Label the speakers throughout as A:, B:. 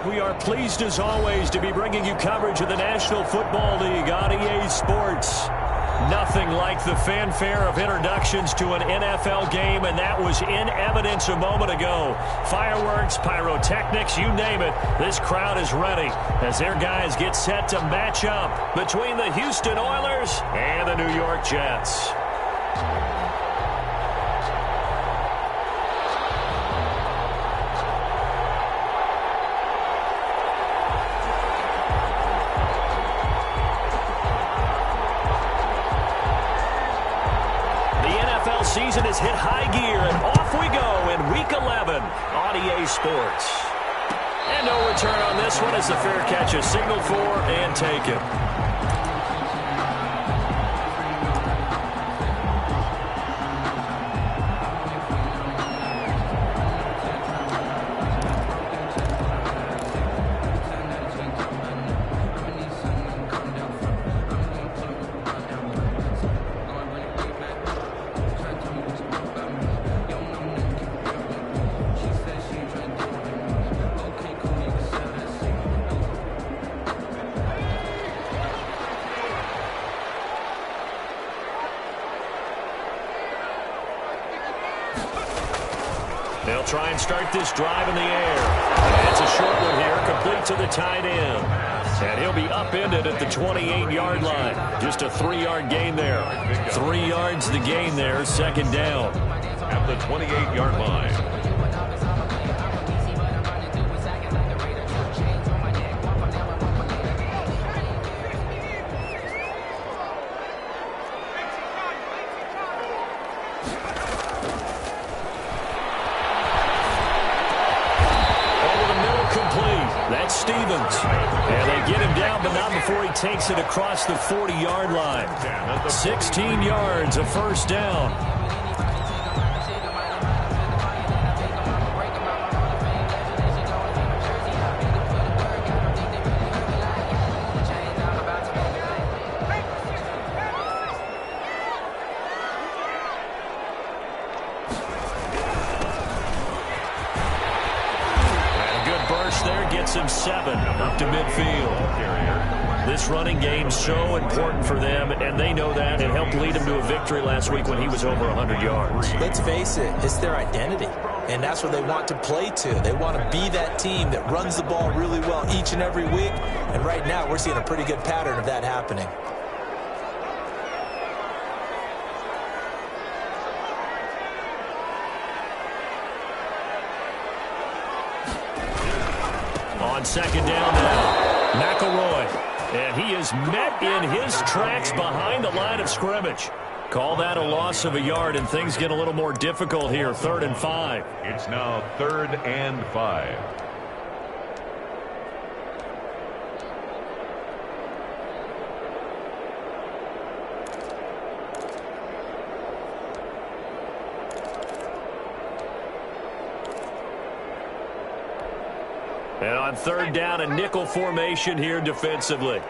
A: We are pleased as always to be bringing you coverage of the National Football League on EA Sports. Nothing like the fanfare of introductions to an NFL game, and that was in evidence a moment ago. Fireworks, pyrotechnics, you name it. This crowd is ready as their guys get set to match up between the Houston Oilers and the New York Jets. Season has hit high gear, and off we go in Week 11 on EA Sports. And no return on this one as the fair catch is signaled for and taken. They'll try and start this drive in the air. And it's a short one here, complete to the tight end. And he'll be upended at the 28-yard line. Just a 3-yard gain there. 3 yards the gain there, second down.
B: At the 28-yard line.
A: That's Stevens. And they get him down, but not before he takes it across the 40-yard line. 16 yards, a first down. There gets him 7 up to midfield. This running game's so important for them, and they know that. It helped lead him to a victory last week when he was over 100 yards.
C: Let's face it, it's their identity, and that's what they want to play to. They want to be that team that runs the ball really well each and every week, and right now we're seeing a pretty good pattern of that happening.
A: On second down now, McElroy. And he is met in his tracks behind the line of scrimmage. Call that a loss of a yard, and things get a little more difficult here. 3rd and 5.
B: It's now 3rd and 5.
A: And on 3rd down, a nickel formation here defensively.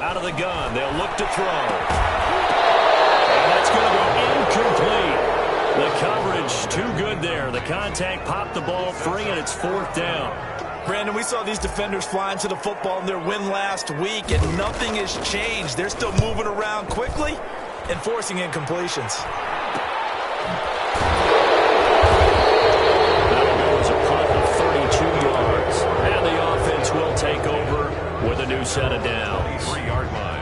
A: Out of the gun, they'll look to throw. And that's going to go incomplete. The coverage too good there. The contact popped the ball free, and it's 4th down.
C: Brandon, we saw these defenders flying to the football in their win last week, and nothing has changed. They're still moving around quickly and forcing incompletions.
A: And the offense will take over with a new set of downs.
B: 3-yard line.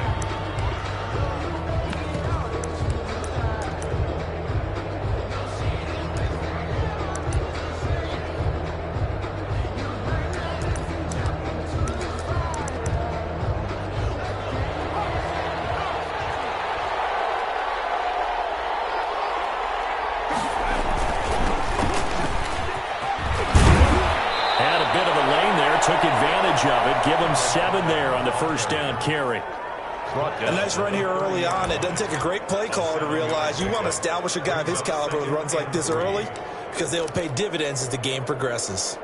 A: Took advantage of it. Give him 7 there on the first down carry.
C: A nice run here early on. It doesn't take a great play caller to realize you want to establish a guy of his caliber with runs like this early because they will pay dividends as the game progresses.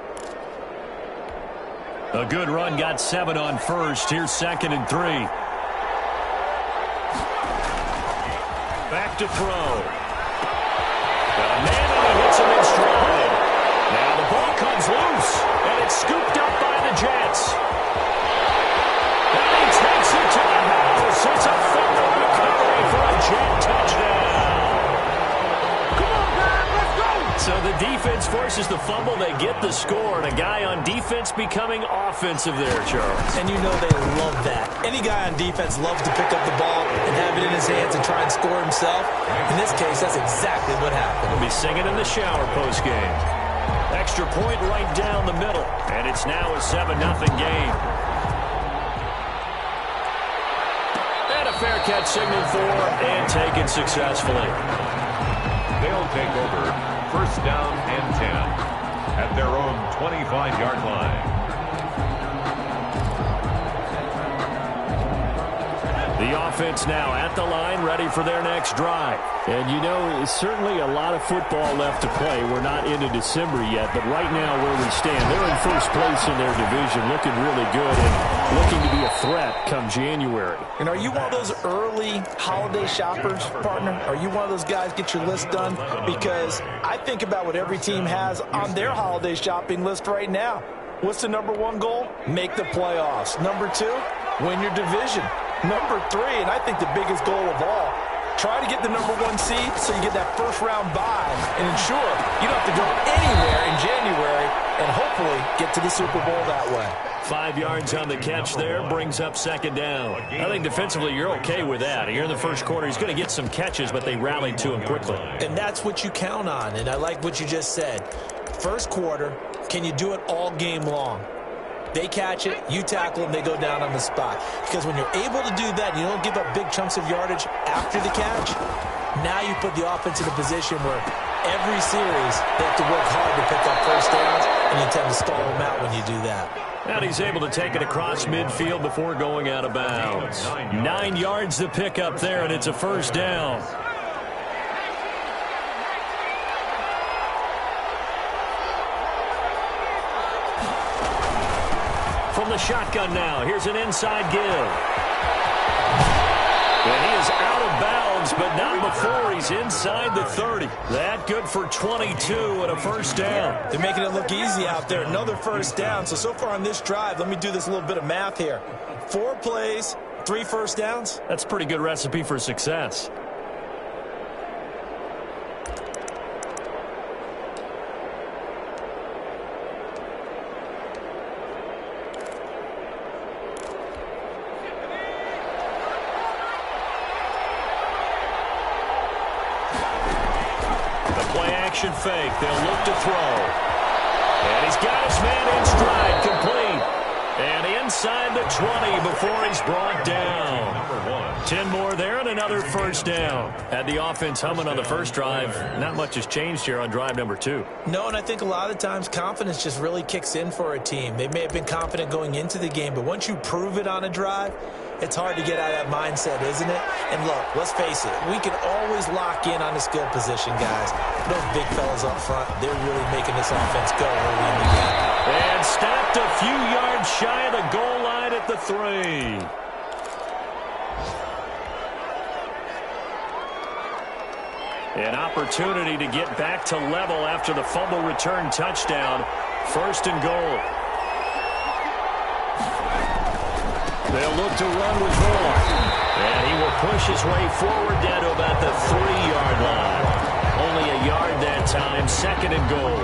A: A good run, got 7 on first. Here's 2nd and 3. Back to throw. gets him in stride. Now the ball comes loose, and it's scooped up by the Jets. And he takes it to the house. It's a fumble recovery for a Jet touchdown. So the defense forces the fumble. They get the score, and a guy on defense becoming offensive there, Charles.
C: And you know they love that. Any guy on defense loves to pick up the ball and have it in his hands and try and score himself. In this case, that's exactly what happened.
A: He'll be singing in the shower postgame. Extra point right down the middle, and it's now a 7-0 game. And a fair catch signaled for and taken successfully.
B: They'll take over first down and 10 at their own 25-yard line.
A: The offense now at the line, ready for their next drive.
D: And, you know, certainly a lot of football left to play. We're not into December yet, but right now where we stand, they're in first place in their division, looking really good and looking to be a threat come January.
C: And are you one of those early holiday shoppers, partner? Are you one of those guys get your list done? Because I think about what every team has on their holiday shopping list right now. What's the number one goal? Make the playoffs. Number two, win your division. Number three, and I think the biggest goal of all, try to get the number one seed so you get that first round bye and ensure you don't have to go anywhere in January and hopefully get to the Super Bowl that way.
A: 5 yards on the catch there, brings up second down. I think defensively you're okay with that. Here in the first quarter, he's going to get some catches, but they rallied to him quickly.
C: And that's what you count on, and I like what you just said. First quarter, can you do it all game long? They catch it, you tackle them, they go down on the spot. Because when you're able to do that, you don't give up big chunks of yardage after the catch, now you put the offense in a position where every series they have to work hard to pick up first downs, and you tend to stall them out when you do that.
A: And he's able to take it across midfield before going out of bounds. 9 yards to pick up there, and it's a first down. From the shotgun now, here's an inside give. And he is out of bounds, but not before he's inside the 30. That good for 22 and a first down.
C: They're making it look easy out there. Another first down. So far on this drive, let me do this little bit of math here. 4 plays, 3 first downs.
A: That's a pretty good recipe for success. Fake. They'll look to throw. And he's got his man in stride, complete. And inside the 20 before he's brought down. 10 more there and another first down. Had the offense humming on the first drive. Not much has changed here on drive number 2.
C: No, and I think a lot of times confidence just really kicks in for a team. They may have been confident going into the game, but once you prove it on a drive, it's hard to get out of that mindset, isn't it? And look, let's face it, we can always lock in on the skill position, guys. Those big fellas up front, they're really making this offense go early in the game.
A: And stopped a few yards shy of the goal line at the 3. An opportunity to get back to level after the fumble return touchdown. First and goal. They'll look to run with Moore. And he will push his way forward down to about the 3-yard line. Only a yard that time. Second and goal.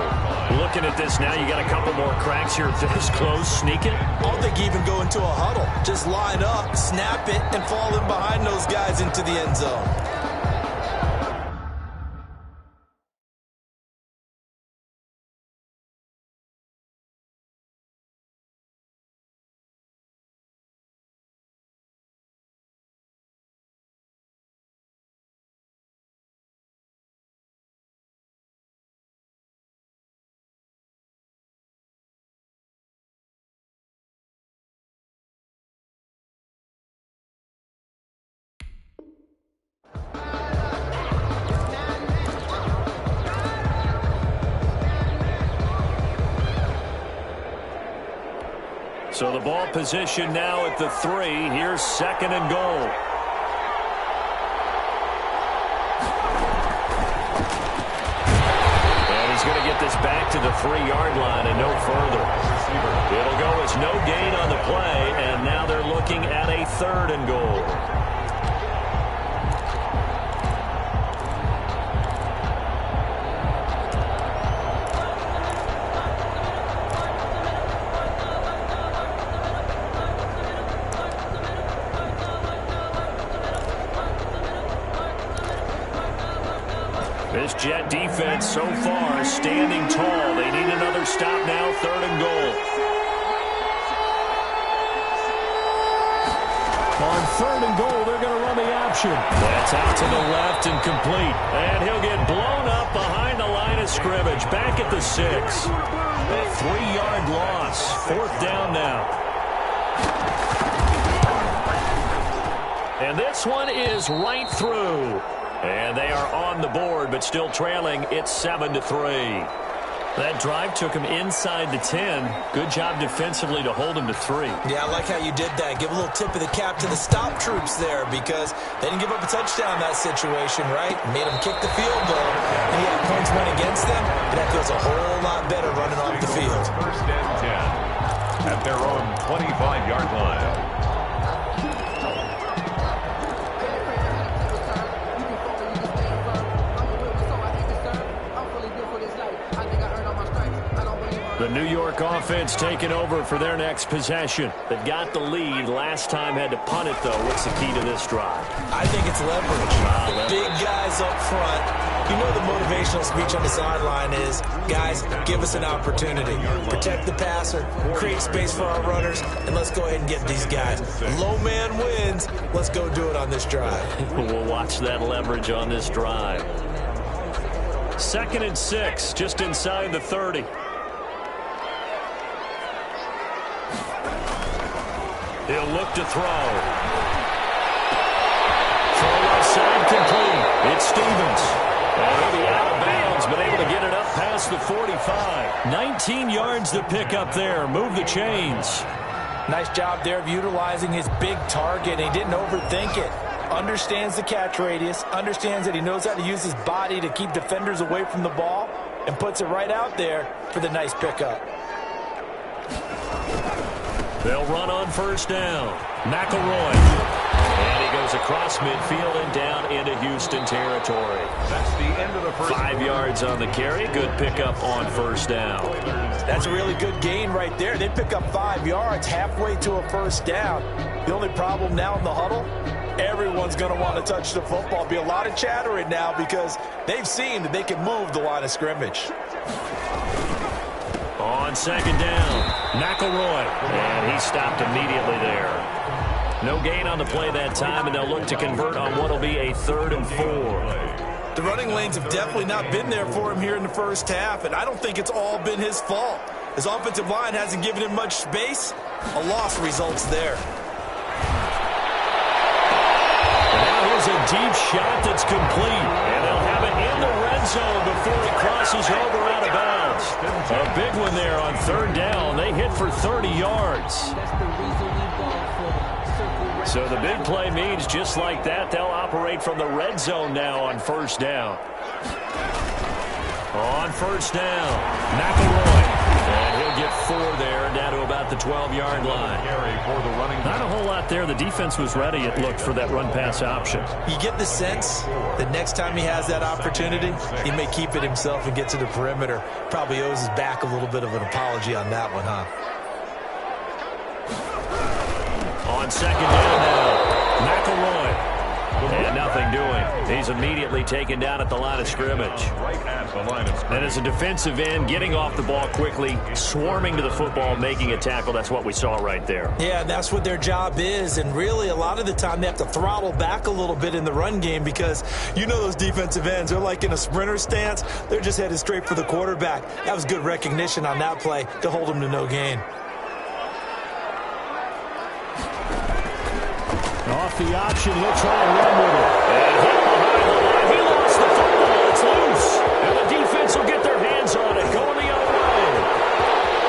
A: Looking at this now, you got a couple more cracks here. This close, sneak it.
C: I don't think even go into a huddle. Just line up, snap it, and fall in behind those guys into the end zone.
A: So the ball position now at the 3. Here's second and goal. And this back to the 3-yard line and no further. It'll go as no gain on the play, and now they're looking at a 3rd and goal. This Jet defense so far standing tall. They need another stop now, 3rd and goal.
D: On 3rd and goal, they're going to run the option.
A: That's out to the left and complete. And he'll get blown up behind the line of scrimmage. Back at the 6. A 3-yard loss. 4th down now. And this one is right through. And they are on the board, but still trailing. It's 7-3. That drive took him inside the 10. Good job defensively to hold him to 3.
C: Yeah, I like how you did that. Give a little tip of the cap to the stop troops there because they didn't give up a touchdown in that situation, right? Made them kick the field goal, and he had points went against them, and that feels a whole lot better running off the field.
B: 1st and 10 at their own 25-yard line.
A: The New York offense taking over for their next possession. They've got the lead. Last time had to punt it, though. What's the key to this drive?
C: I think it's leverage. Big guys up front. You know the motivational speech on the sideline is, guys, give us an opportunity. Protect the passer, create space for our runners, and let's go ahead and get these guys. Low man wins. Let's go do it on this drive.
A: We'll watch that leverage on this drive. 2nd and 6, just inside the 30. He'll look to throw. Throw left side complete. It's Stevens. And he'll be out of bounds, but able to get it up past the 45. 19 yards to pick up there. Move the chains.
C: Nice job there of utilizing his big target. He didn't overthink it. Understands the catch radius. Understands that he knows how to use his body to keep defenders away from the ball. And puts it right out there for the nice pickup.
A: They'll run on 1st down. McElroy. And he goes across midfield and down into Houston territory.
B: That's the end of the first.
A: 5 yards on the carry. Good pickup on 1st down.
C: That's a really good gain right there. They pick up 5 yards halfway to a 1st down. The only problem now in the huddle, everyone's going to want to touch the football. Be a lot of chatter right now because they've seen that they can move the line of scrimmage.
A: On 2nd down, McElroy. And he stopped immediately there. No gain on the play that time, and they'll look to convert on what will be a 3rd and 4.
C: The running lanes have definitely not been there for him here in the 1st half, and I don't think it's all been his fault. His offensive line hasn't given him much space. A loss results there.
A: And now here's a deep shot that's complete, and they'll have it in the red zone before he crosses over out of bounds. A big one there on 3rd down. They hit for 30 yards. So the big play means just like that, they'll operate from the red zone now on 1st down. On 1st down, McElroy. And he'll get 4 there, down to about the 12-yard line. Not a whole lot there. The defense was ready, it looked, for that run-pass option.
C: You get the sense that next time he has that opportunity, he may keep it himself and get to the perimeter. Probably owes his back a little bit of an apology on that one, huh?
A: On 2nd down now, McElroy. And nothing doing. He's immediately taken down at the line of scrimmage. And as a defensive end, getting off the ball quickly, swarming to the football, making a tackle, that's what we saw right there.
C: Yeah, that's what their job is. And really, a lot of the time, they have to throttle back a little bit in the run game because you know those defensive ends, they're like in a sprinter stance. They're just headed straight for the quarterback. That was good recognition on that play to hold him to no gain.
D: Off the option, he'll try and run with it.
A: And hit behind the line. He lost the football. It's loose. And the defense will get their hands on it. Going the other way.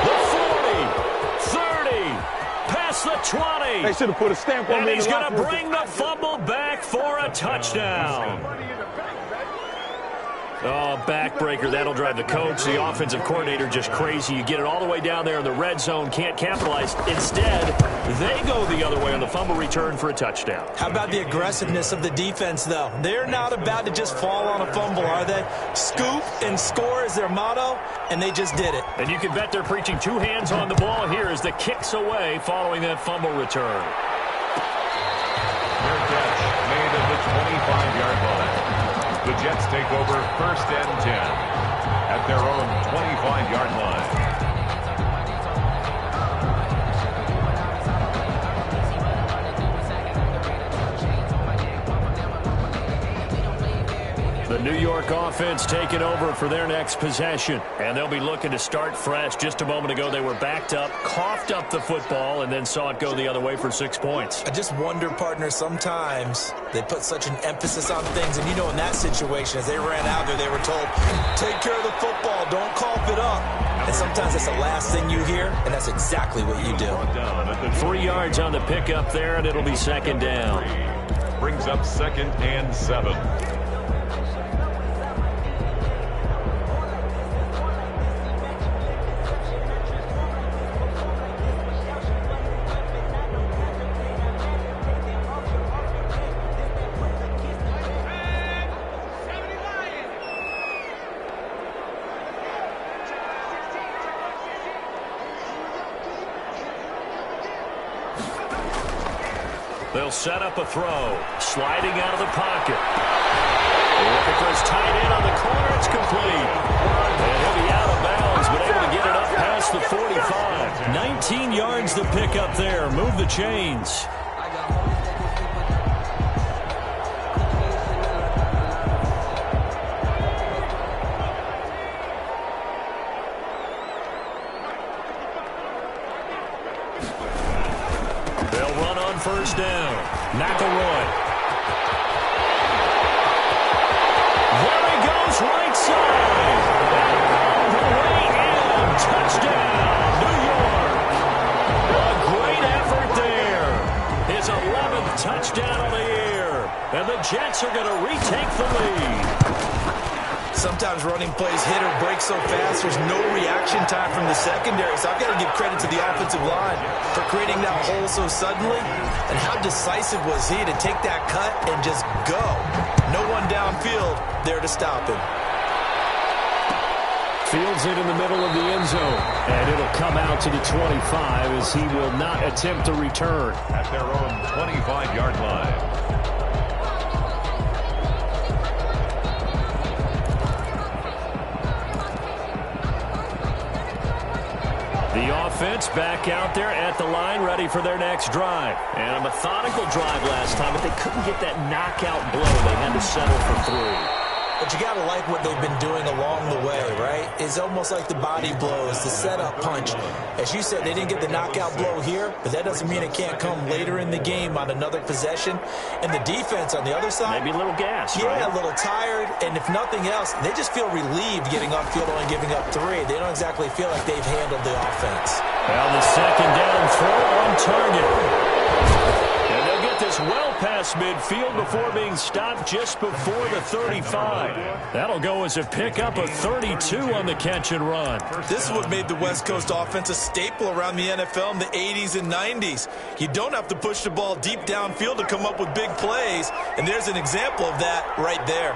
A: The 40, 30, past the 20.
E: They should have put a stamp on
A: and
E: me.
A: And he's going to bring the fumble back for a touchdown. Oh, backbreaker. That'll drive the coach, the offensive coordinator, just crazy. You get it all the way down there in the red zone, can't capitalize. Instead, they go the other way on the fumble return for a touchdown.
C: How about the aggressiveness of the defense, though? They're not about to just fall on a fumble, are they? Scoop and score is their motto, and they just did it.
A: And you can bet they're preaching two hands on the ball here as the kick's away following that fumble return.
B: Their catch made at the 25-yard line. The Jets take over 1st and 10 at their own 25-yard line.
A: The New York offense taking over for their next possession. And they'll be looking to start fresh. Just a moment ago, they were backed up, coughed up the football, and then saw it go the other way for 6 points.
C: I just wonder, partner, sometimes they put such an emphasis on things. And, you know, in that situation, as they ran out there, they were told, take care of the football, don't cough it up. And sometimes that's the last thing you hear, and that's exactly what you do.
A: 3 yards on the pickup there, and it'll be 2nd down.
B: Brings up 2nd and 7.
A: They'll set up a throw. Sliding out of the pocket. Looking for his tight end on the corner. It's complete. And he'll be out of bounds, but able to get it up past the 45. 19 yards to pick up there. Move the chains. They'll run on 1st down. McElroy. There he goes, right side. All the way in. Touchdown, New York. A great effort there. His 11th touchdown of the year. And the Jets are going to retake the lead.
C: Sometimes running plays hit or break so fast, there's no reaction time from the secondary. So I've got to give credit to the offensive line for creating that hole so suddenly. And how decisive was he to take that cut and just go? No one downfield there to stop him.
D: Fields it in the middle of the end zone. And it'll come out to the 25 as he will not attempt to return.
B: At their own 25-yard line.
A: The offense back out there at the line, ready for their next drive. And a methodical drive last time, but they couldn't get that knockout blow. They had to settle for 3.
C: But you got to like what they've been doing along the way, right? It's almost like the body blows, the setup punch. As you said, they didn't get the knockout blow here, but that doesn't mean it can't come later in the game on another possession. And the defense on the other side,
A: maybe a little gas,
C: yeah,
A: right?
C: A little tired. And if nothing else, they just feel relieved getting upfield only giving up 3. They don't exactly feel like they've handled the offense.
A: Well, the 2nd down throw on target. And they'll get this well past midfield before being stopped just before the 35. That'll go as a pickup of 32 on the catch and run.
C: This is what made the West Coast offense a staple around the NFL in the 80s and 90s. You don't have to push the ball deep downfield to come up with big plays, and there's an example of that right there.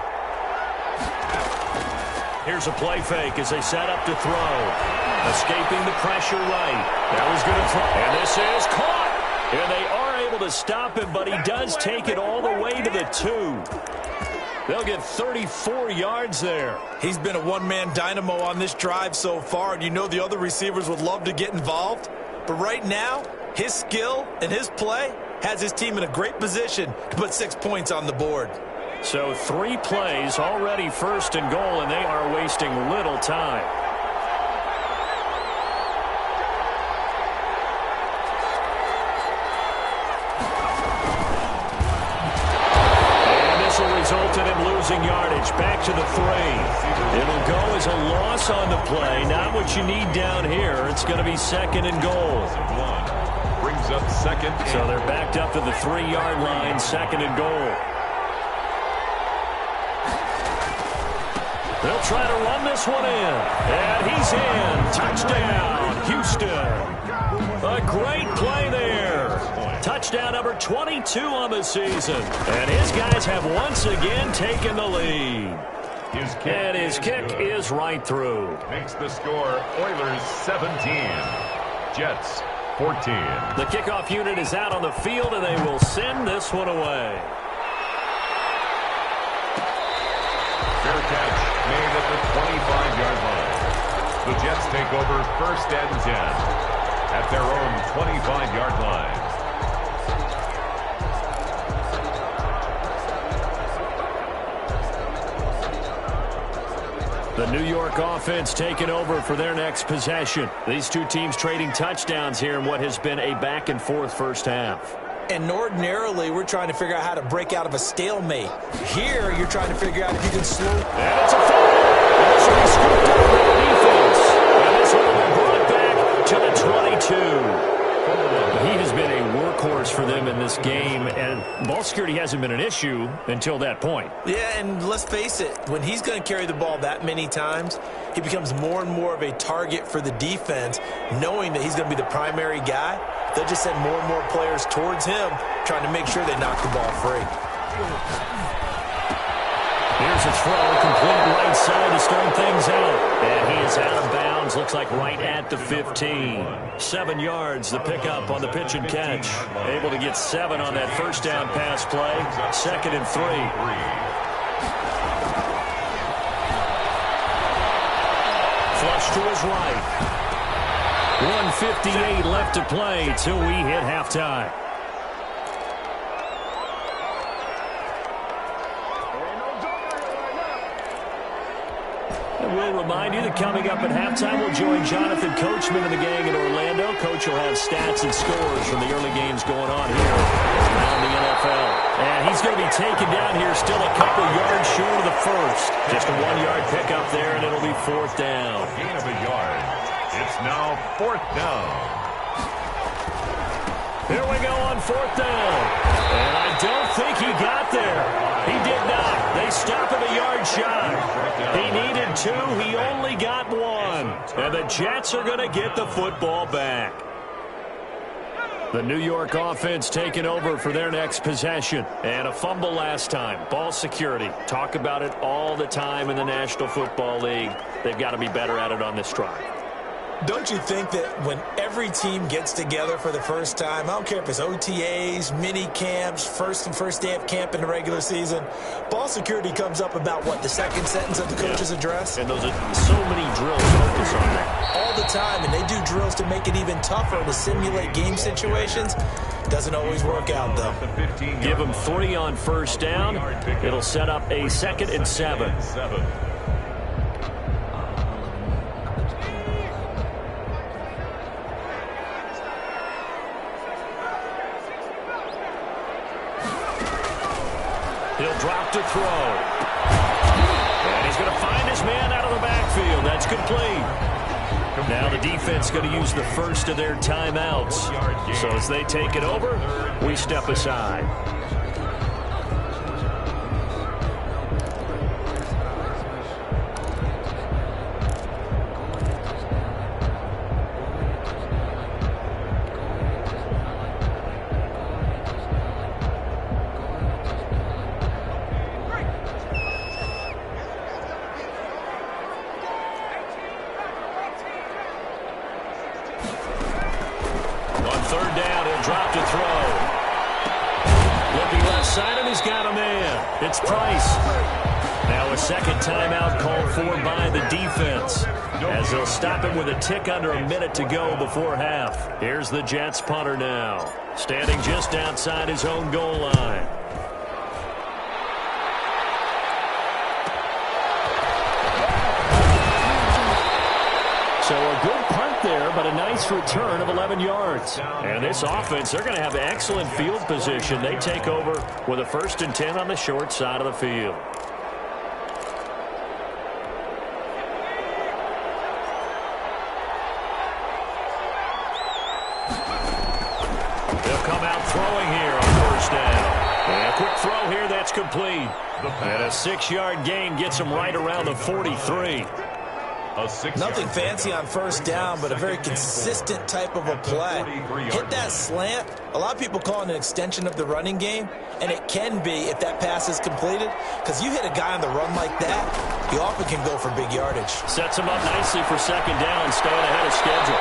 A: Here's a play fake as they set up to throw. Escaping the pressure right. That was going to throw. And this is caught. And they are able to stop him, but he does take it all the way to the 2. They'll get 34 yards there. He's been a one-man dynamo on this drive so far, and you know the other receivers would love to get involved. But right now, his skill and his play has his team in a great position to put 6 points on the board. So 3 plays, already 1st and goal, and they are wasting little time. Resulted in losing yardage. Back to the 3. It'll go as a loss on the play. Not what you need down here. It's going to be 2nd and goal.
B: Brings up 2nd.
A: So they're backed up to the 3-yard line. 2nd and goal. They'll try to run this one in. And he's in. Touchdown, Houston. A great play there. Touchdown number 22 on the season. And his guys have once again taken the lead. And his kick is right through.
B: Makes the score Oilers 17, Jets 14.
A: The kickoff unit is out on the field, and they will send this one away.
B: Fair catch made at the 25-yard line. The Jets take over 1st and 10 at their own 25-yard line.
A: The New York offense taking over for their next possession. These two teams trading touchdowns here in what has been a back-and-forth first half.
C: And ordinarily, we're trying to figure out how to break out of a stalemate. Here, you're trying to figure out if you can slow.
A: And it's a foul. This will be scooped up by the defense. And this one will be brought back to the 22. He has been a workhorse for them in this game, and ball security hasn't been an issue until that point.
C: Yeah, and let's face it, when he's going to carry the ball that many times, he becomes more and more of a target for the defense, knowing that he's going to be the primary guy. They'll just send more and more players towards him, trying to make sure they knock the ball free.
A: Here's a throw, complete right side to start things out. And he is out of bounds, looks like right at the 15. 7 yards, the pickup on the pitch and catch. Able to get 7 on that first down pass play. 2nd and 3. Flush to his right. 1:58 left to play till we hit halftime. We'll remind you that coming up at halftime, we'll join Jonathan Coachman and the gang in Orlando. Coach will have stats and scores from the early games going on here around the NFL. And he's going to be taken down here still a couple yards short of the first. Just a 1-yard pickup there, and it'll be 4th down.
B: Gain of a yard. It's now 4th down.
A: Here we go on 4th down. And I don't think he got there. He did not. They stop him a yard shy. He needed 2. He only got 1. And the Jets are going to get the football back. The New York offense taking over for their next possession. And a fumble last time. Ball security. Talk about it all the time in the National Football League. They've got to be better at it on this drive.
C: Don't you think that when every team gets together for the first time, I don't care if it's OTAs, mini camps, first day of camp in the regular season, ball security comes up about, what, the second sentence of the coach's address?
A: And those are so many drills focus on that.
C: All the time, and they do drills to make it even tougher to simulate game situations. Doesn't always work out, though.
A: Give them 3 on first down. It'll set up a 2nd and 7. He'll drop to throw. And he's going to find his man out of the backfield. That's complete. Now the defense going to use the first of their timeouts. So as they take it over, we step aside. It's Price. Now a second timeout called for by the defense, as they'll stop him with a tick under a minute to go before half. Here's the Jets punter now, standing just outside his own goal line. So a good punt there, but a nice return of 11 yards. And this offense, they're going to have excellent field position. They take over with a 1st and 10 on the short side of the field. They'll come out throwing here on 1st down. And a quick throw here, that's complete. And a 6-yard gain gets him right around the 43.
C: Nothing fancy on first down, but a very consistent type of a play. Hit that slant. A lot of people call it an extension of the running game, and it can be if that pass is completed, because you hit a guy on the run like that, he often can go for big yardage.
A: Sets him up nicely for second down, staying ahead of schedule.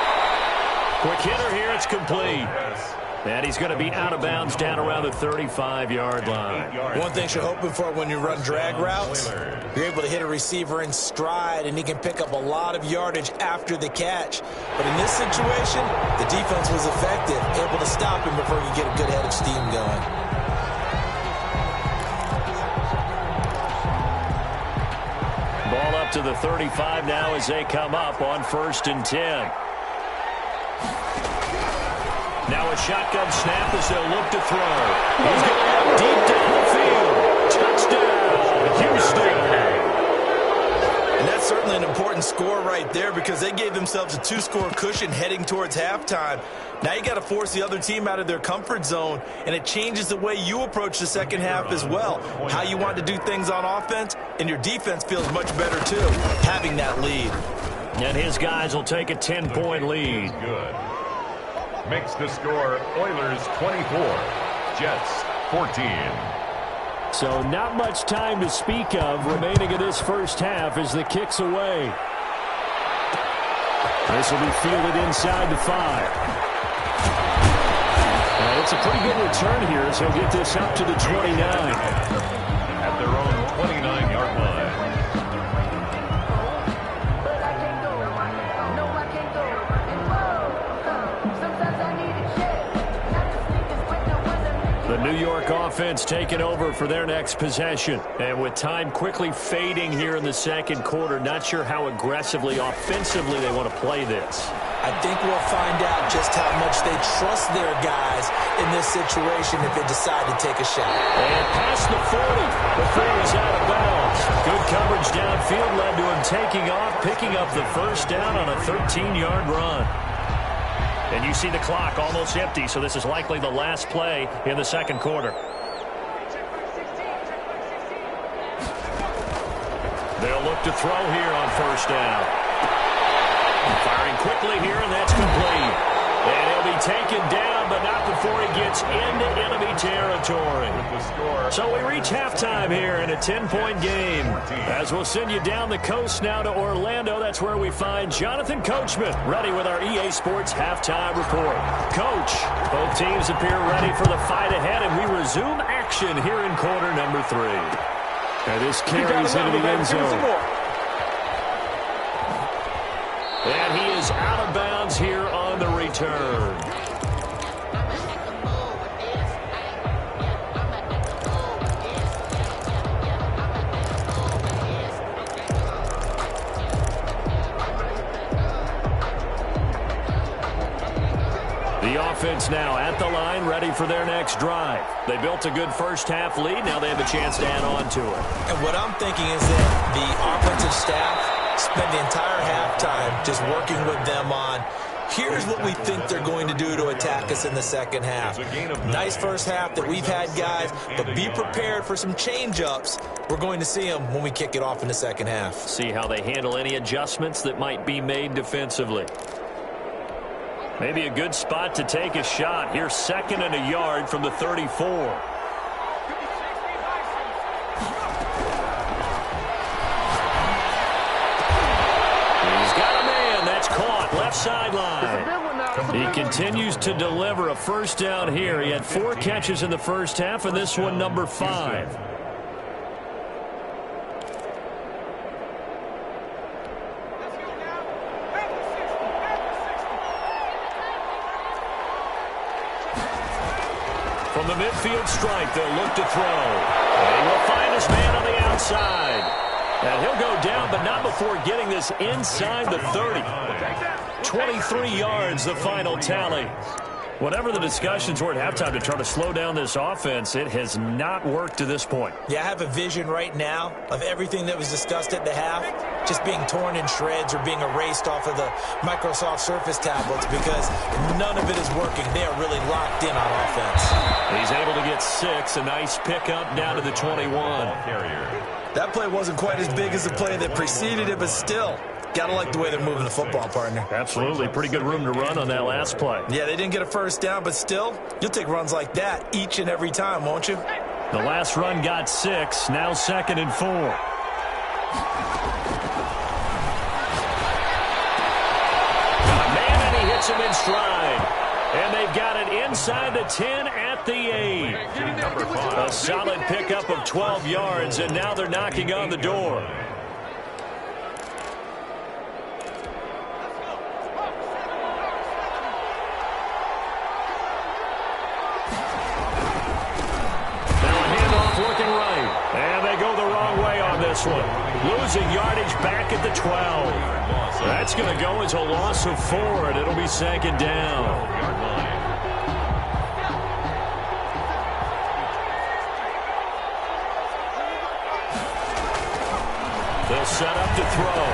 A: Quick hitter here, it's complete. And he's going to be out of bounds down around the 35-yard line.
C: One thing you're hoping for when you run drag routes, you're able to hit a receiver in stride, and he can pick up a lot of yardage after the catch. But in this situation, the defense was effective, able to stop him before he get a good head of steam going.
A: Ball up to the 35 now as they come up on 1st and 10. Now a shotgun snap as they'll look to throw. He's going to look deep down the field. Touchdown, Houston.
C: And that's certainly an important score right there because they gave themselves a 2-score cushion heading towards halftime. Now you got to force the other team out of their comfort zone, and it changes the way you approach the second half as well. How you want to do things on offense, and your defense feels much better too, having that lead.
A: And his guys will take a 10-point lead.
B: Good. Makes the score Oilers 24, Jets 14.
D: So not much time to speak of remaining in this first half as the kick's away. This will be fielded inside the 5. And it's a pretty good return here as he'll get this up to the 29.
B: At their own 29-yard line.
A: The New York offense taking over for their next possession. And with time quickly fading here in the second quarter, not sure how aggressively, offensively they want to play this.
C: I think we'll find out just how much they trust their guys in this situation if they decide to take a shot.
A: And past the 40 before he's out of bounds. Good coverage downfield led to him taking off, picking up the first down on a 13-yard run. And you see the clock almost empty, so this is likely the last play in the second quarter. They'll look to throw here on first down. Firing quickly here, and that's complete. And he'll be taken down, but not before he gets into enemy territory. So we reach halftime here in a 10-point game. As we'll send you down the coast now to Orlando, that's where we find Jonathan Coachman, ready with our EA Sports halftime report. Coach, both teams appear ready for the fight ahead, and we resume action here in quarter number 3.
D: And this carries into the end zone.
A: And he is out of bounds here on the return. The offense now at the line, ready for their next drive. They built a good first half lead. Now they have a chance to add on to it.
C: And what I'm thinking is that the offensive staff spend the entire halftime just working with them on, here's what we think they're going to do to attack us in the second half. Nice first half that we've had, guys, but be prepared for some change-ups. We're going to see them when we kick it off in the second half.
A: See how they handle any adjustments that might be made defensively. Maybe a good spot to take a shot. Here's 2nd and a yard from the 34. Left sideline. He continues to deliver a first down here. He had 4 catches in the first half, and this one number 5. From the midfield stripe, they'll look to throw. And he will find his man on the outside. And he'll go down, but not before getting this inside the 30. 23 yards, the final tally. Whatever the discussions were at halftime to try to slow down this offense, it has not worked to this point.
C: Yeah, I have a vision right now of everything that was discussed at the half just being torn in shreds or being erased off of the Microsoft Surface tablets because none of it is working. They are really locked in on offense.
A: He's able to get 6. A nice pickup down to the 21.
C: That play wasn't quite as big as the play that preceded it, but still, gotta like the way they're moving the football, partner.
A: Absolutely. Pretty good room to run on that last play.
C: Yeah, they didn't get a first down, but still, you'll take runs like that each and every time, won't you?
A: The last run got 6. Now 2nd and 4. Got a man, and he hits him in stride. And they've got it inside the 10 at the 8. A solid pickup of 12 yards, and now they're knocking on the door. Now a handoff working right. And they go the wrong way on this one. Losing yardage back at the 12. That's going to go as a loss of 4, and it'll be 2nd down. They'll set up to throw.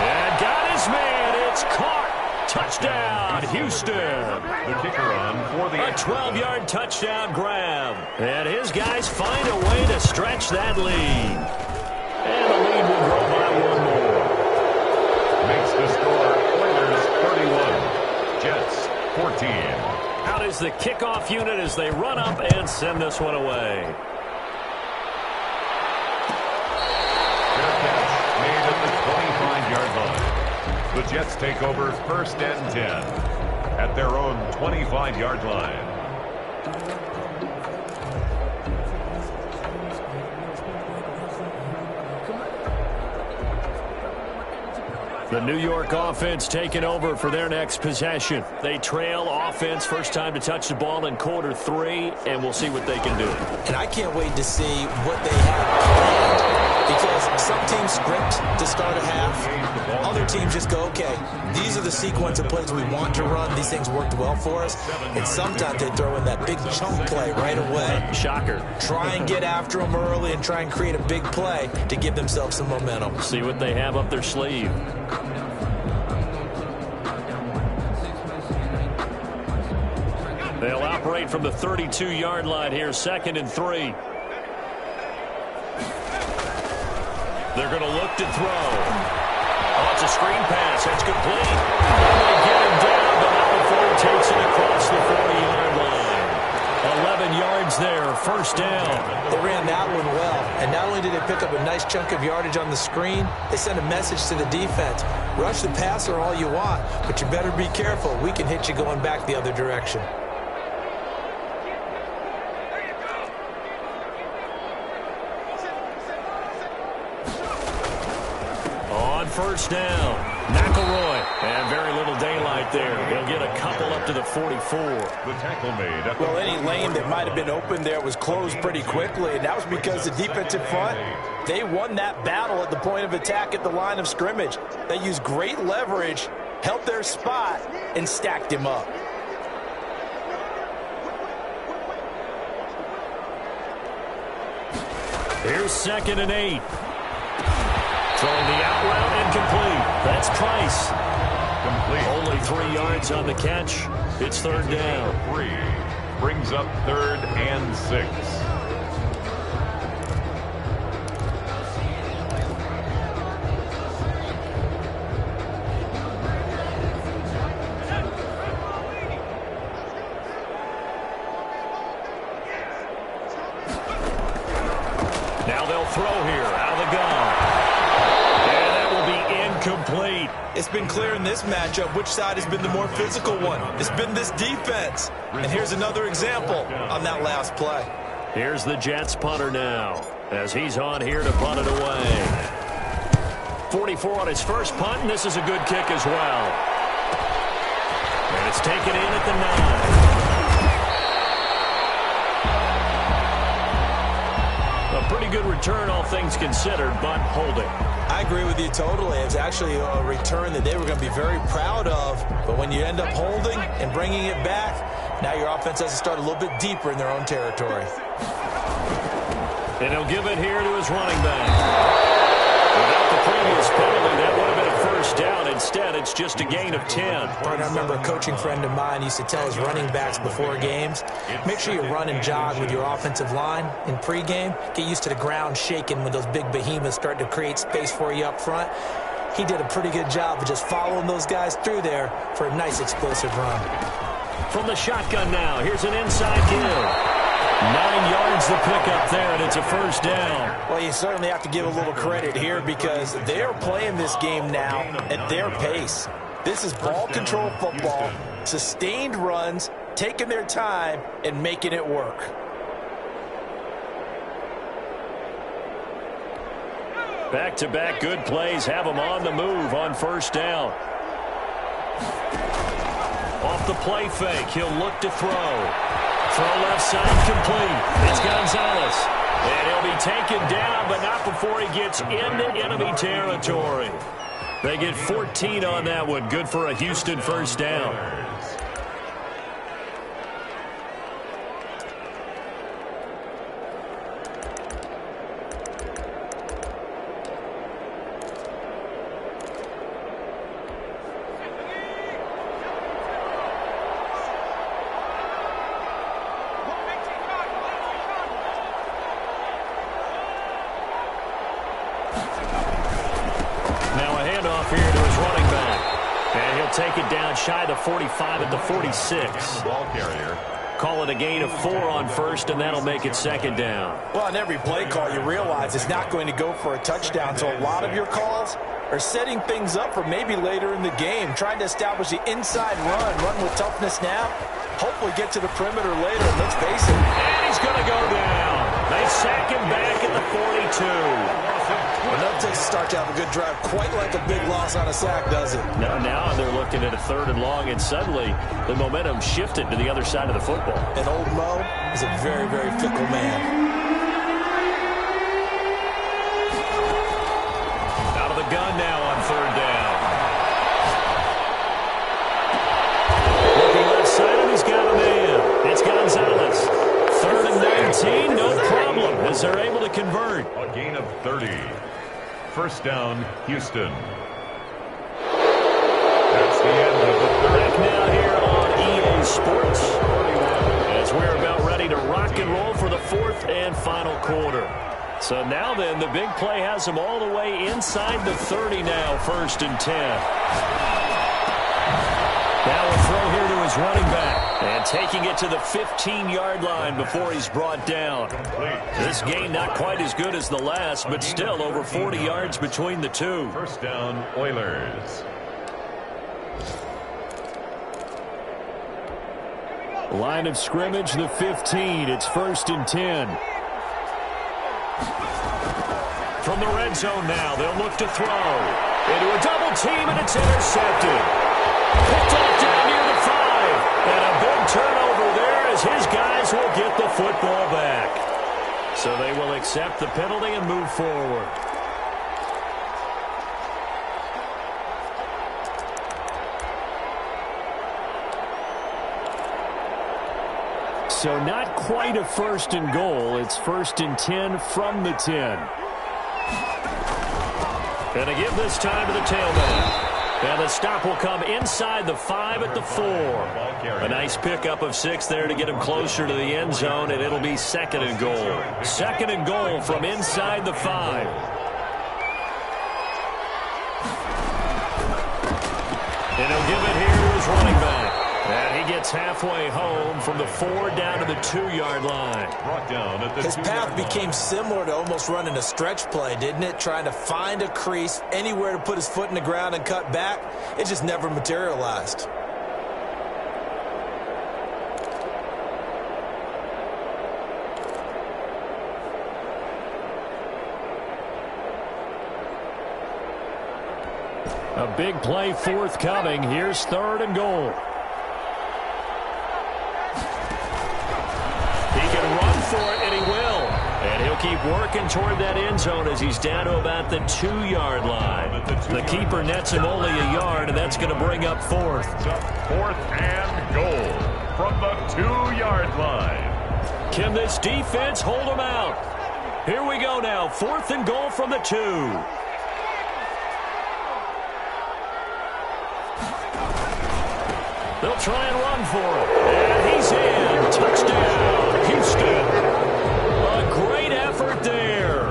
A: And got his man. It's caught. Touchdown, Houston.
B: The kicker on for the
A: A 12-yard touchdown grab. And his guys find a way to stretch that lead. And the lead will grow by 1 more.
B: Makes the score Oilers 31, Jets 14.
A: Out is the kickoff unit as they run up and send this one away.
B: Fair catch made at the 25-yard line. The Jets take over 1st and 10 at their own 25-yard line.
A: The New York offense taking over for their next possession. They trail offense, first time to touch the ball in quarter 3, and we'll see what they can do.
C: And I can't wait to see what they have planned, because some teams script to start a half. Other teams just go, okay, these are the sequence of plays we want to run. These things worked well for us. And sometimes they throw in that big chunk play right away.
A: Shocker.
C: Try and get after them early and try and create a big play to give themselves some momentum.
A: See what they have up their sleeve. They'll operate from the 32-yard line here, 2nd and 3. They're going to look to throw. Oh, it's a screen pass. That's complete. And they get him down, but not before he takes it across the 40-yard line. 11 yards there, 1st down.
C: They ran that one well, and not only did they pick up a nice chunk of yardage on the screen, they sent a message to the defense. Rush the passer all you want, but you better be careful. We can hit you going back the other direction.
A: On 1st down, McElroy. And very little daylight there. He'll get a couple up to the 44.
B: The tackle made.
C: Well, any lane that might have been open there was closed pretty quickly, and that was because the defensive front, they won that battle at the point of attack at the line of scrimmage. They used great leverage, held their spot, and stacked him up.
A: Here's 2nd and 8. Throwing the out route incomplete. That's Price.
B: Complete.
A: Only 3 yards on the catch. It's 3rd down.
B: 3 brings up 3rd and 6.
A: Now they'll throw here out of the gun. And that will be incomplete.
C: It's been clear in this matchup which side has been the more physical one. It's been this defense. And here's another example on that last play.
A: Here's the Jets punter now as he's on here to punt it away. 44 on his first punt, and this is a good kick as well. And it's taken in at the 9. A pretty good return, all things considered, but holding.
C: I agree with you totally. It's actually a return that they were going to be very proud of. But when you end up holding and bringing it back, now your offense has to start a little bit deeper in their own territory.
A: And he'll give it here to his running back. Without the previous penalty, It's just a gain of 10.
C: I remember a coaching friend of mine used to tell his running backs before games, make sure you run and jog with your offensive line in pregame. Get used to the ground shaking when those big behemoths start to create space for you up front. He did a pretty good job of just following those guys through there for a nice explosive run.
A: From the shotgun now, here's an inside give. 9 yards to pick up there, and it's a first down.
C: Well, you certainly have to give a little credit here because they're playing this game now at their pace. This is ball control football, sustained runs, taking their time, and making it work.
A: Back-to-back good plays have them on the move on first down. Off the play fake, he'll look to throw. Throw left side complete. It's Gonzalez. And he'll be taken down, but not before he gets into enemy territory. They get 14 on that one. Good for a Houston first down. Take it down shy of the 45 at the 46.
B: Ball carrier.
A: Call it a gain of 4 on first, and that'll make it second down.
C: Well, on every play call, you realize it's not going to go for a touchdown, so a lot of your calls are setting things up for maybe later in the game, trying to establish the inside run with toughness now, hopefully get to the perimeter later, and let's face it.
A: And he's going to go down. They sack him back at the 42.
C: Well, that takes a start to have a good drive, quite like a big loss on a sack, does it?
A: Now they're looking at a 3rd and long, and suddenly the momentum shifted to the other side of the football.
C: And old Mo is a very, very fickle man.
A: Out of the gun now on 3rd down. Looking left side, and he's got a man. It's Gonzalez. 3rd and 19, no problem, as they're able to convert.
B: A gain of 30. First down, Houston. That's the end of the third.
A: Back now here on EA Sports, as we're about ready to rock and roll for the 4th and final quarter. So now then, the big play has them all the way inside the 30 now, 1st and 10. Now a throw here to his running back. And taking it to the 15-yard line before he's brought down. This gain not quite as good as the last, but still over 40 yards between the two.
B: First down, Oilers.
D: Line of scrimmage, the 15. It's 1st and 10.
A: From the red zone now, they'll look to throw. Into a double team, and it's intercepted. Picked off down near the 5. And a big turnover there as his guys will get the football back. So they will accept the penalty and move forward.
D: So not quite a 1st and goal. It's 1st and 10 from the 10.
A: And a give this time to the tailback. And the stop will come inside the 5 at the 4. A nice pickup of 6 there to get him closer to the end zone, and it'll be 2nd and goal. 2nd and goal from inside the 5. And he'll give it here to his running back. And he gets halfway home from the 4 down to the 2-yard line.
B: Brought down at the
C: His path became similar to almost running a stretch play, didn't it? Trying to find a crease, anywhere to put his foot in the ground and cut back. It just never materialized.
D: A big play forthcoming. Here's 3rd and goal.
A: For it, and he will. And he'll keep working toward that end zone as he's down to about the 2-yard line. The keeper nets him only a yard, and that's going to bring up 4th.
B: 4th and goal from the 2-yard line.
A: Can this defense hold him out? Here we go now. 4th and goal from the 2. They'll try and run for it. And he's in. Touchdown, Houston. A great effort there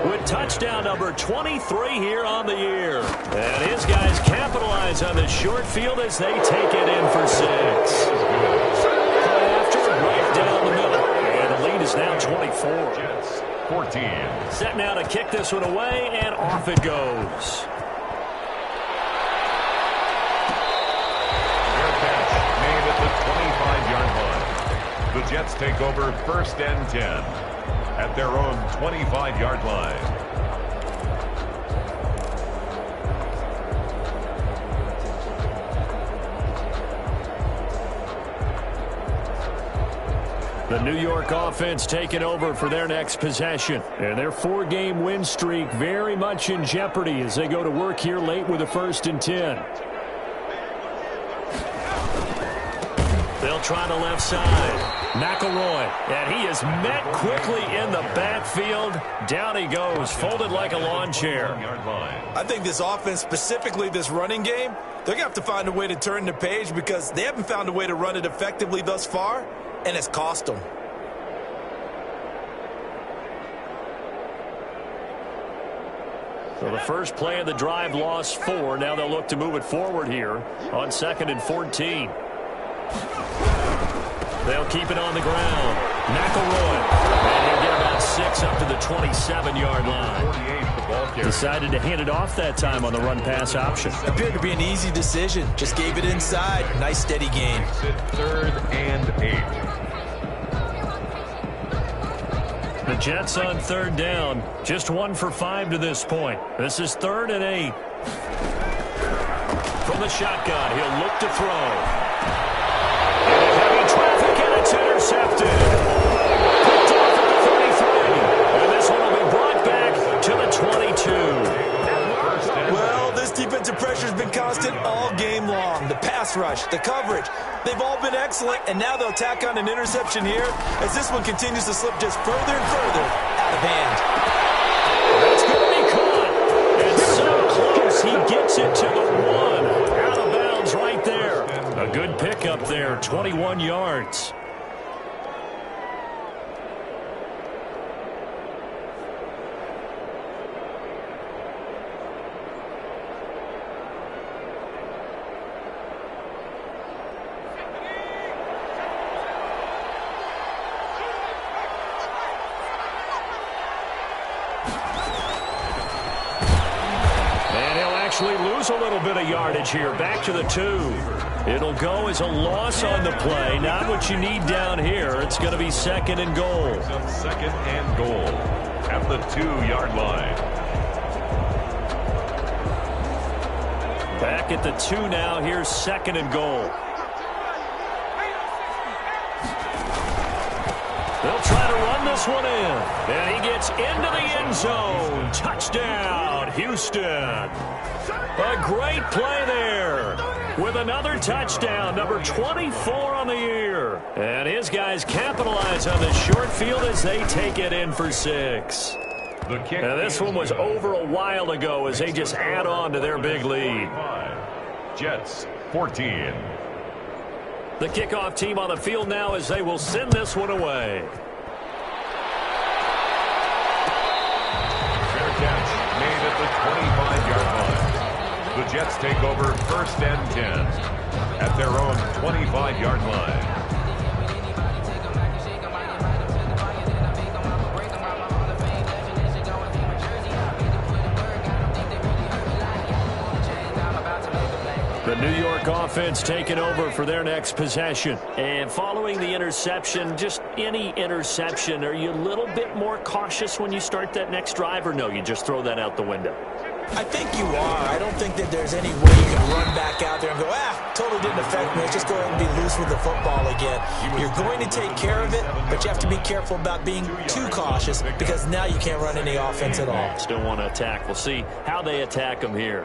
A: with touchdown number 23 here on the year. And his guys capitalize on the short field as they take it in for 6. After right down the middle. And the lead is now 24.
B: Jets 14.
A: Set now to kick this one away, and off it goes.
B: The Jets take over 1st and 10 at their own 25-yard line.
A: The New York offense taking over for their next possession. And their 4-game win streak very much in jeopardy as they go to work here late with a 1st and 10. They'll try the left side. McElroy, and he is met quickly in the backfield. Down he goes, folded like a lawn chair.
C: I think this offense, specifically this running game, they're going to have to find a way to turn the page because they haven't found a way to run it effectively thus far, and it's cost them.
A: So the first play of the drive lost 4. Now they'll look to move it forward here on 2nd and 14. They'll keep it on the ground. McElroy. And he'll get about 6 up to the 27-yard line. Decided to hand it off that time on the run-pass option.
C: Appeared to be an easy decision. Just gave it inside. Nice steady gain.
B: 3rd and 8.
A: The Jets on 3rd down. Just 1 for 5 to this point. This is 3rd and 8. From the shotgun, he'll look to throw. Traffic, and it's intercepted. Picked off at the 33. And this one will be brought back to the 22.
C: Well, this defensive pressure has been constant all game long. The pass rush, the coverage, they've all been excellent, and now they'll tack on an interception here as this one continues to slip just further and further out of hand.
A: That's going to be caught. And so close, he gets it to the 1. Out of bounds right there. A good pickup there, 21 yards. And he'll actually lose a little bit of yardage here, back to the 2. It'll go as a loss on the play. Not what you need down here. It's going to be 2nd and goal.
B: 2nd and goal at the 2-yard line.
A: Back at the 2 now. Here's 2nd and goal. They'll try to run this one in. And he gets into the end zone. Touchdown, Houston. A great play there. With another touchdown, number 24 on the year. And his guys capitalize on the short field as they take it in for 6. And this one was over a while ago as they just add on to their big lead.
B: Jets 14.
A: The kickoff team on the field now as they will send this one away.
B: Fair catch made at the 25-yard line. The Jets take over 1st and 10 at their own 25-yard line.
A: The New York offense taking over for their next possession. And following the interception, just any interception, are you a little bit more cautious when you start that next drive, or no, you just throw that out the window?
C: I think you are. I don't think that there's any way you can run back out there and go, totally didn't affect me. Let's just go ahead and be loose with the football again. You're going to take care of it, but you have to be careful about being too cautious because now you can't run any offense at all.
A: Still want to attack. We'll see how they attack them here.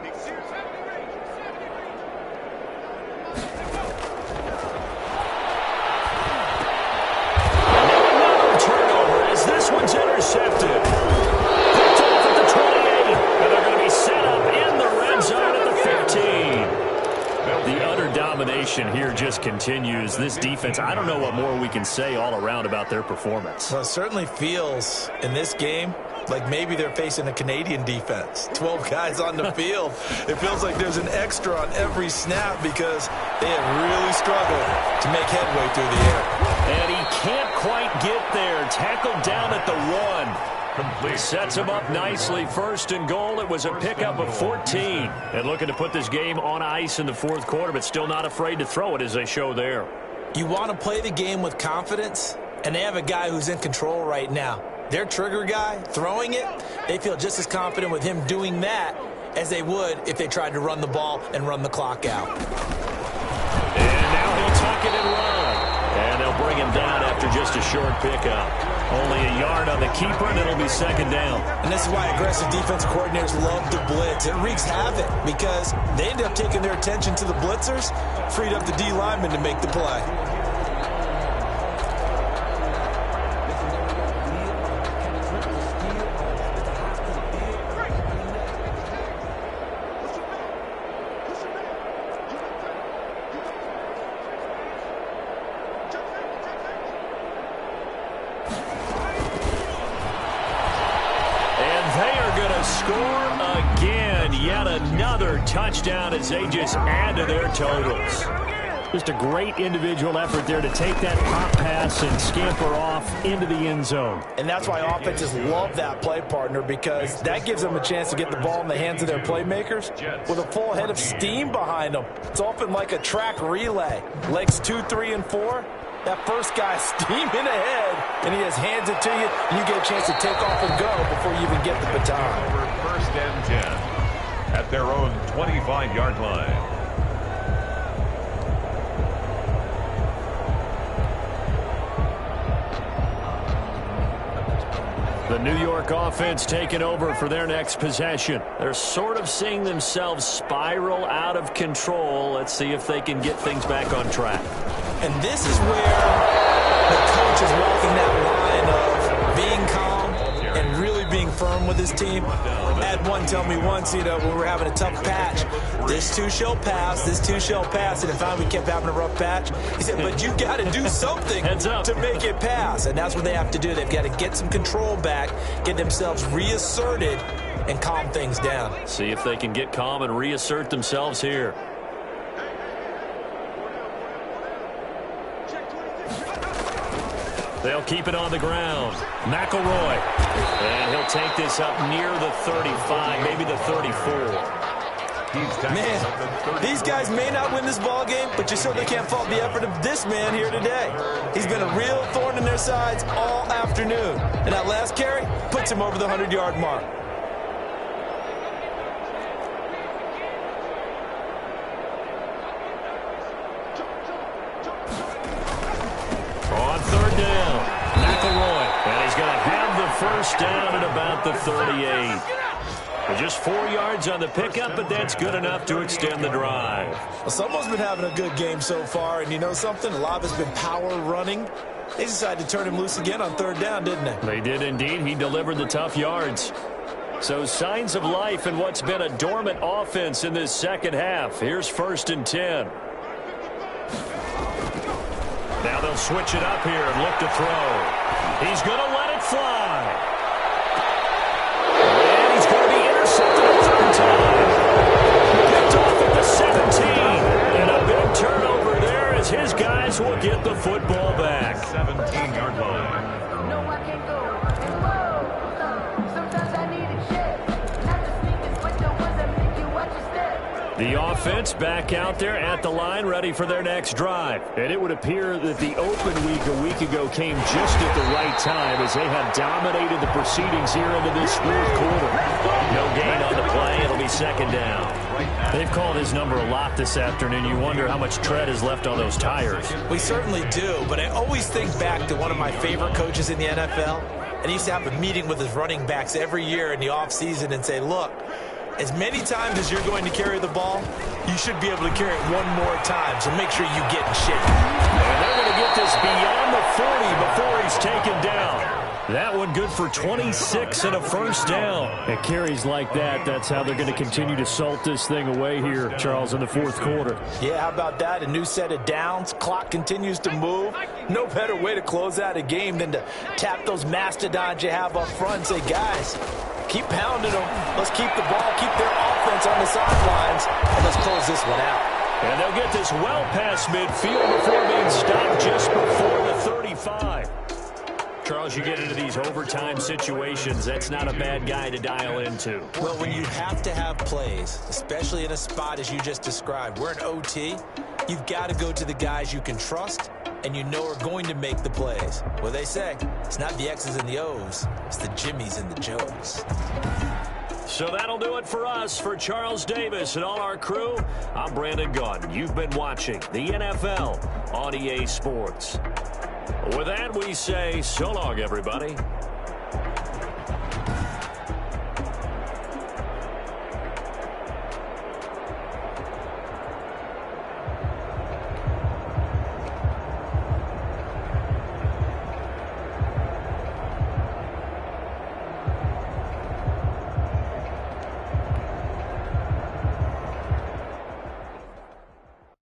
A: Another turnover as this one's intercepted. Picked off at the 28, and they're going to be set up in the red zone at the 15. The utter domination domination here just continues. This defense, I don't know what more we can say all around about their performance.
C: Well, it certainly feels in this game like maybe they're facing a Canadian defense. 12 guys on the field. It feels like there's an extra on every snap because they have really struggled to make headway through the air.
A: And he can't quite get there. Tackled down at the 1. Complete. Sets him up nicely. First and goal. It was a pickup of 14. And looking to put this game on ice in the fourth quarter, but still not afraid to throw it as they show there.
C: You want to play the game with confidence, and they have a guy who's in control right now. Their trigger guy, throwing it, they feel just as confident with him doing that as they would if they tried to run the ball and run the clock out.
A: And now he'll tuck it and run. And they'll bring him down after just a short pickup. Only a yard on the keeper, and it'll be second down.
C: And this is why aggressive defensive coordinators love to blitz. It wreaks havoc because they end up taking their attention to the blitzers, freed up the D lineman to make the play.
A: Touchdown as they just add to their totals.
D: Just a great individual effort there to take that pop pass and scamper off into the end zone.
C: And that's why offenses love that play, partner, because that gives them a chance to get the ball in the hands of their playmakers with a full head of steam behind them. It's often like a track relay. Legs 2, 3, and 4. That first guy steaming ahead, and he just hands it to you, and you get a chance to take off and go before you even get the baton.
B: First and 10. At their own 25-yard line.
A: The New York offense taking over for their next possession. They're sort of seeing themselves spiral out of control. Let's see if they can get things back on track.
C: And this is where the coach is walking that line of being calm and really being firm with his team. I had one tell me once, when we were having a tough patch, this too shall pass, this too shall pass, and finally we kept having a rough patch. He said, but you got to do something to make it pass, and that's what they have to do. They've got to get some control back, get themselves reasserted, and calm things down.
A: See if they can get calm and reassert themselves here. They'll keep it on the ground. McElroy. And he'll take this up near the 35, maybe the 34.
C: Man, these guys may not win this ball game, but you certainly can't fault the effort of this man here today. He's been a real thorn in their sides all afternoon. And that last carry puts him over the 100-yard mark.
A: On third down, McElroy. And he's going to have the first down at about the 38. Just 4 yards on the pickup, but that's good enough to extend the drive.
C: Well, someone's been having a good game so far, and you know something? A lot has been power running. They decided to turn him loose again on third down, didn't they?
A: They did indeed. He delivered the tough yards. So signs of life in what's been a dormant offense in this second half. Here's first and 10. Now they'll switch it up here and look to throw. He's going to let it fly. And he's going to be intercepted a third time. Picked off at the 17. And a big turnover there as his guys will get the football back.
B: 17-yard line.
E: No, I can't go. Sometimes I need a check. Not the sneakers, but the ones that make you watch your step.
A: The offense back out there at the line, ready for their next drive.
D: And it would appear that the open week a week ago came just at the right time as they have dominated the proceedings here into this fourth quarter.
A: No gain on the play. It'll be second down. They've called his number a lot this afternoon. You wonder how much tread is left on those tires.
C: We certainly do, but I always think back to one of my favorite coaches in the NFL, and he used to have a meeting with his running backs every year in the offseason and say, look, as many times as you're going to carry the ball, you should be able to carry it one more time, so make sure you get in shape.
A: And they're going to get this beyond the 40 before he's taken down. That one good for 26 and a first down.
D: At carries like that, that's how they're going to continue to salt this thing away here, Charles, in the fourth quarter.
C: Yeah, how about that? A new set of downs. Clock continues to move. No better way to close out a game than to tap those mastodons you have up front and say, guys, keep pounding them. Let's keep the ball, keep their offense on the sidelines, and let's close this one out.
A: And they'll get this well past midfield before being stopped just before the 35. Charles, you get into these overtime situations, that's not a bad guy to dial into.
C: Well, when you have to have plays, especially in a spot as you just described, we're in OT, you've got to go to the guys you can trust and you know are going to make the plays. Well, they say it's not the X's and the O's, it's the Jimmies and the Joes.
A: So that'll do it for us. For Charles Davis and all our crew, I'm Brandon Gaudin. You've been watching the NFL on EA Sports. With that, we say so long, everybody.